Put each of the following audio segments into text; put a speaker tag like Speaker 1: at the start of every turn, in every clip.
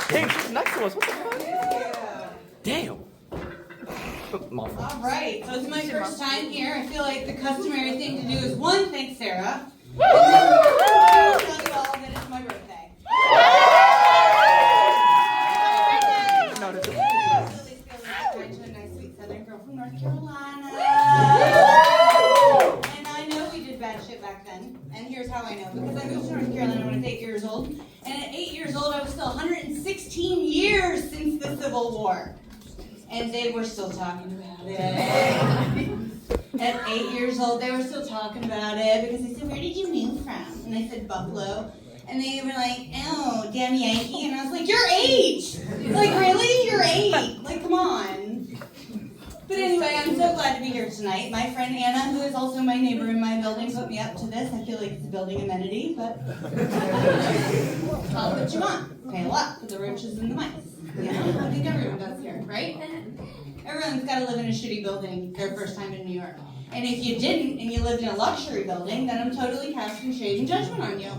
Speaker 1: Dang, she's next to us. What the fuck?
Speaker 2: Yeah.
Speaker 1: Damn.
Speaker 2: All right, so it's my first time here. I feel like the customary thing to do is one, thank Sarah. And then I'll tell you all that it's my birthday.
Speaker 1: No, this is-
Speaker 2: Really feel like a nice sweet Southern girl from North Carolina. And I know we did bad shit back then. And here's how I know. Because I moved to North Carolina when I was 8 years old. And at 8 years old, I was still 116 years since the Civil War. And they were still talking about it. At 8 years old, they were still talking about it because they said, "Where did you move from?" And I said, "Buffalo." And they were like, "Oh, damn Yankee." And I was like, "You're 8! Like, really? You're 8? Like, come on." But anyway, I'm so glad to be here tonight. My friend Anna, who is also my neighbor in my building, put me up to this. I feel like it's a building amenity, but call it what you want. Pay a lot for the roaches and the mice. You know, I think everyone does here, right? Everyone's got to live in a shitty building their first time in New York. And if you didn't, and you lived in a luxury building, then I'm totally casting shade and judgment on you.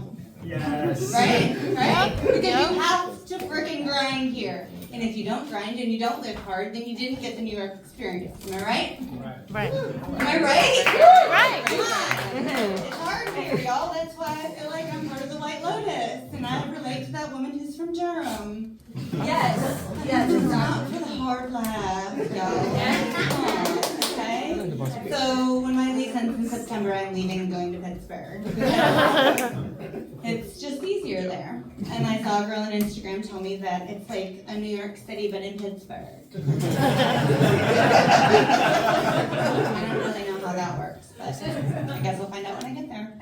Speaker 3: Yes.
Speaker 2: Right? Right? Because you have to frickin' grind here. And if you don't grind and you don't live hard, then you didn't get the New York experience. Am I right?
Speaker 3: Right.
Speaker 2: Am I right?
Speaker 4: Right.
Speaker 2: Come on. It's hard here, y'all. That's why I feel like I'm part of the White Lotus. And I relate to that woman who's from Durham. Yes. Yes, it's not for the hard laugh, y'all. Come on, okay? So when my lease ends in September, I'm leaving and going to Pittsburgh. It's just easier there. And I saw a girl on Instagram tell me that it's like a New York City, but in Pittsburgh. I don't really know how that works, but I guess we'll find out when I get there.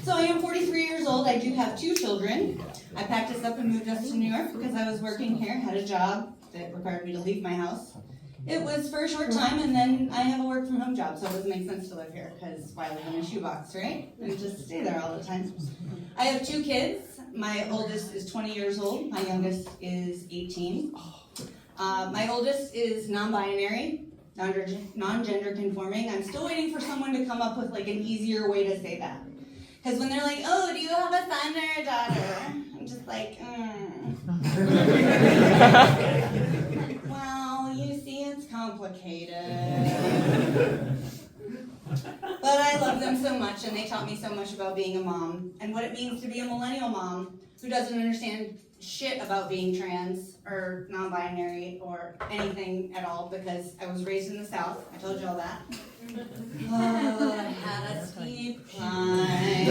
Speaker 2: So I am 43 years old. I do have 2 children. I packed us up and moved us to New York because I was working here, had a job that required me to leave my house. It was for a short time, and then I have a work from home job, so it doesn't make sense to live here, because why live in a shoebox, right? And just stay there all the time. I have 2 kids. My oldest is 20 years old. My youngest is 18. My oldest is non-binary, non-gender conforming. I'm still waiting for someone to come up with like an easier way to say that. Because when they're like, "Oh, do you have a son or a daughter?" I'm just like, Well, you see, it's complicated. But I love them so much, and they taught me so much about being a mom and what it means to be a millennial mom who doesn't understand shit about being trans or non-binary or anything at all, because I was raised in the South. I told you all that. Oh, I had a steep climb.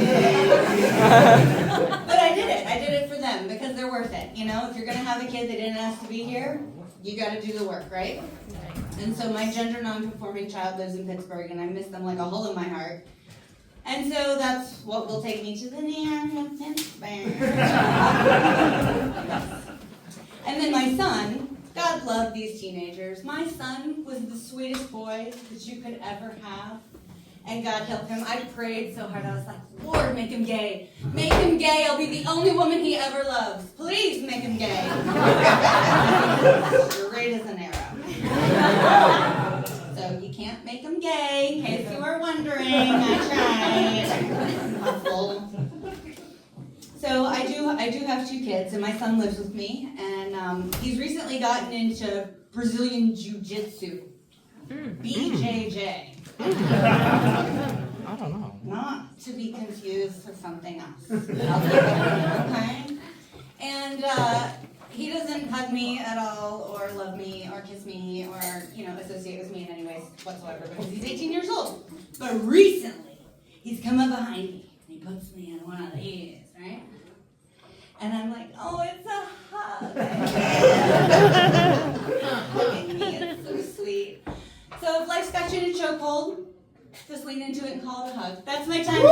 Speaker 2: But I did it. I did it for them because they're worth it. You know, if you're going to have a kid that didn't ask to be here, you got to do the work, right? And so my gender non-conforming child lives in Pittsburgh, and I miss them like a hole in my heart. And so that's what will take me to the land of Pittsburgh. And then my son, God love these teenagers. My son was the sweetest boy that you could ever have. And God help him. I prayed so hard. I was like, "Lord, make him gay. Make him gay. I'll be the only woman he ever loves. Please make him gay." Straight as an arrow. So you can't make him gay, in case you were wondering. I tried. Awful. So I do have 2 kids, and my son lives with me, and he's recently gotten into Brazilian Jiu-Jitsu. BJJ.
Speaker 1: I don't know.
Speaker 2: Not to be confused with something else. Okay? And he doesn't hug me at all, or love me, or kiss me, or, associate with me in any way whatsoever, because he's 18 years old. But recently, he's come up behind me, and he puts me in one of these, right? And I'm like, "Oh, it's a hug." Hugging me, it's so sweet. So if life's got you in a chokehold, just lean into it and call it a hug. That's my time.